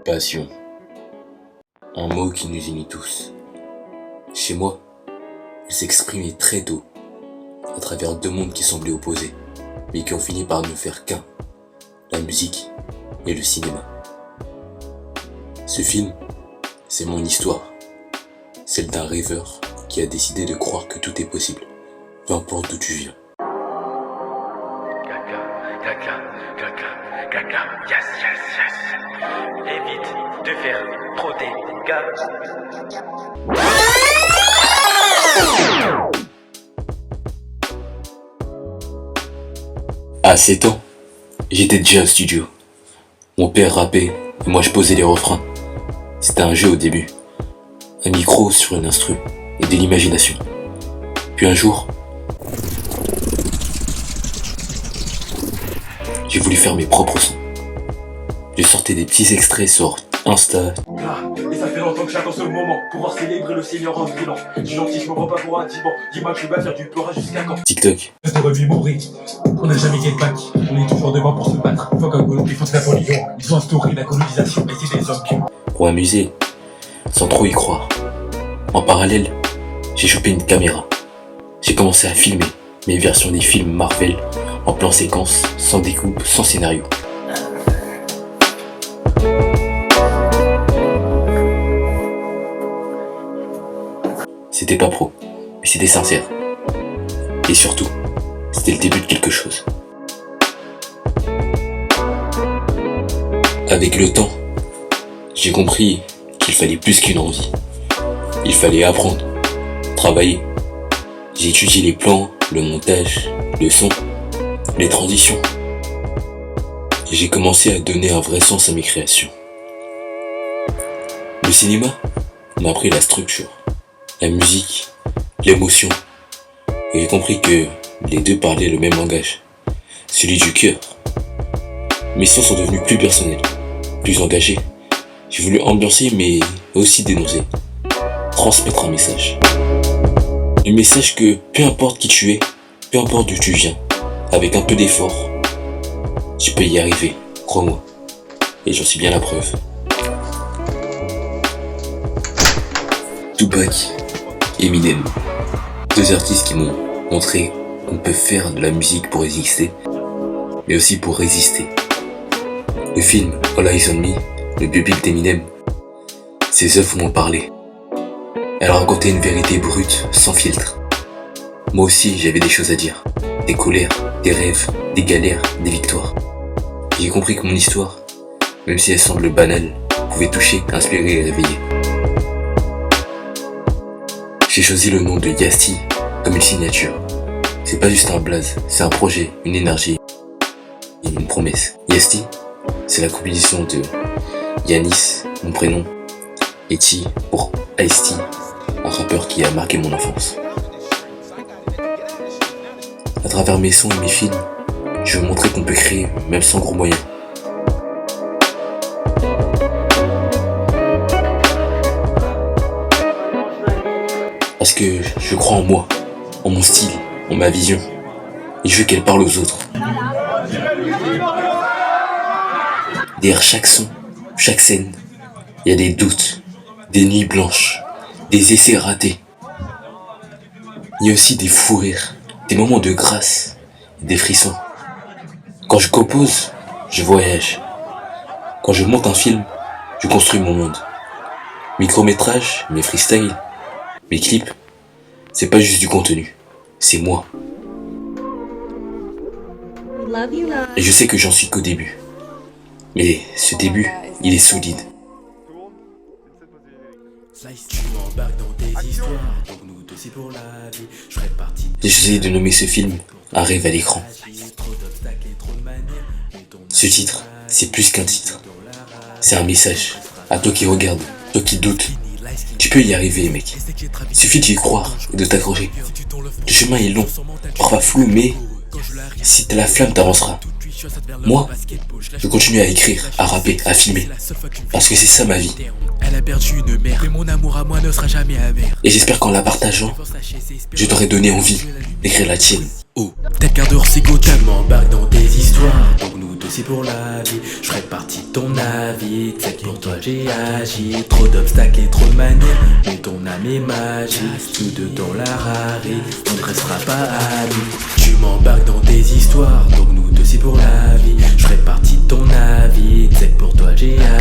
Passion, un mot qui nous unit tous. Chez moi, il s'exprimait très tôt, à travers deux mondes qui semblaient opposés, mais qui ont fini par ne faire qu'un, la musique et le cinéma. Ce film, c'est mon histoire, celle d'un rêveur qui a décidé de croire que tout est possible, peu importe d'où tu viens. Caca, yes. Évite de faire trop de dégâts. À 7 ans, j'étais déjà au studio. Mon père rappait et moi je posais les refrains. C'était un jeu au début. Un micro sur une instru et de l'imagination. Puis un jour, j'ai voulu faire mes propres sons. Je sortais des petits extraits sur Insta. Et ça fait longtemps que j'attends ce moment, pouvoir célébrer le Seigneur en bilan. Du gentil, je me vois pas pour un divan. Dis-moi que je vais faire du pleurage jusqu'à quand? TikTok. J'aurais dû mourir. On n'a jamais gagné de bac. On est toujours devant pour se battre. Faut qu'un goulot, ils font de la religion. Ils ont instauré la colonisation, mais c'est des hommes qui... Pour m'amuser, sans trop y croire. En parallèle, j'ai chopé une caméra. J'ai commencé à filmer mes versions des films Marvel en plan séquence, sans découpe, sans scénario. C'était pas pro, mais c'était sincère. Et surtout, c'était le début de quelque chose. Avec le temps, j'ai compris qu'il fallait plus qu'une envie. Il fallait apprendre, travailler. J'ai étudié les plans, le montage, le son, les transitions. Et j'ai commencé à donner un vrai sens à mes créations. Le cinéma m'a appris la structure, la musique, l'émotion. Et j'ai compris que les deux parlaient le même langage, celui du cœur. Mes sons sont devenus plus personnels, plus engagés. J'ai voulu ambiancer mais aussi dénoncer, transmettre un message. Le message que peu importe qui tu es, peu importe d'où tu viens, avec un peu d'effort, tu peux y arriver, crois-moi. Et j'en suis bien la preuve. Tupac, Eminem, deux artistes qui m'ont montré qu'on peut faire de la musique pour exister, mais aussi pour résister. Le film All Eyes on Me, le biopic d'Eminem, ses œuvres m'ont parlé. Elles racontaient une vérité brute, sans filtre. Moi aussi, j'avais des choses à dire. Des colères, des rêves, des galères, des victoires. J'ai compris que mon histoire, même si elle semble banale, pouvait toucher, inspirer et réveiller. J'ai choisi le nom de Yasti comme une signature. C'est pas juste un blaze, c'est un projet, une énergie et une promesse. Yasti, c'est la combinaison de Yanis, mon prénom, et T pour Ice-T, un rappeur qui a marqué mon enfance. À travers mes sons et mes films, je veux montrer qu'on peut créer même sans gros moyens. Parce que je crois en moi, en mon style, en ma vision, et je veux qu'elle parle aux autres. Derrière chaque son, chaque scène, il y a des doutes, des nuits blanches, des essais ratés. Il y a aussi des fous rires, des moments de grâce, des frissons. Quand je compose, je voyage. Quand je monte un film, je construis mon monde. Micro-métrages, mes freestyles, mes clips, c'est pas juste du contenu, c'est moi. Et je sais que j'en suis qu'au début. Mais ce début, il est solide. J'ai choisi de nommer ce film Un rêve à l'écran. Ce titre, c'est plus qu'un titre. C'est un message. À toi qui regarde, toi qui doute. Tu peux y arriver, mec. Il suffit d'y croire et de t'accrocher. Le chemin est long, parfois flou, mais si t'as la flamme, t'avanceras. Moi, je continue à écrire, à rapper, à filmer. Parce que c'est ça ma vie. Elle a perdu une mère, mais mon amour à moi ne sera jamais amer. Et j'espère qu'en la partageant, je t'aurai donné envie d'écrire la tienne. Oh, tel quart d'heure c'est Gotham. M'embarque dans tes histoires, donc nous deux c'est pour la vie. Je ferai partie de ton avis, tu sais que pour toi j'ai agi. Trop d'obstacles et trop de manières, mais ton âme est magique. Tous deux dans la rari, on ne restera pas amis. Tu m'embarques dans tes histoires, donc nous deux c'est pour la vie. Je ferai partie de ton avis, tu sais que pour toi j'ai agi.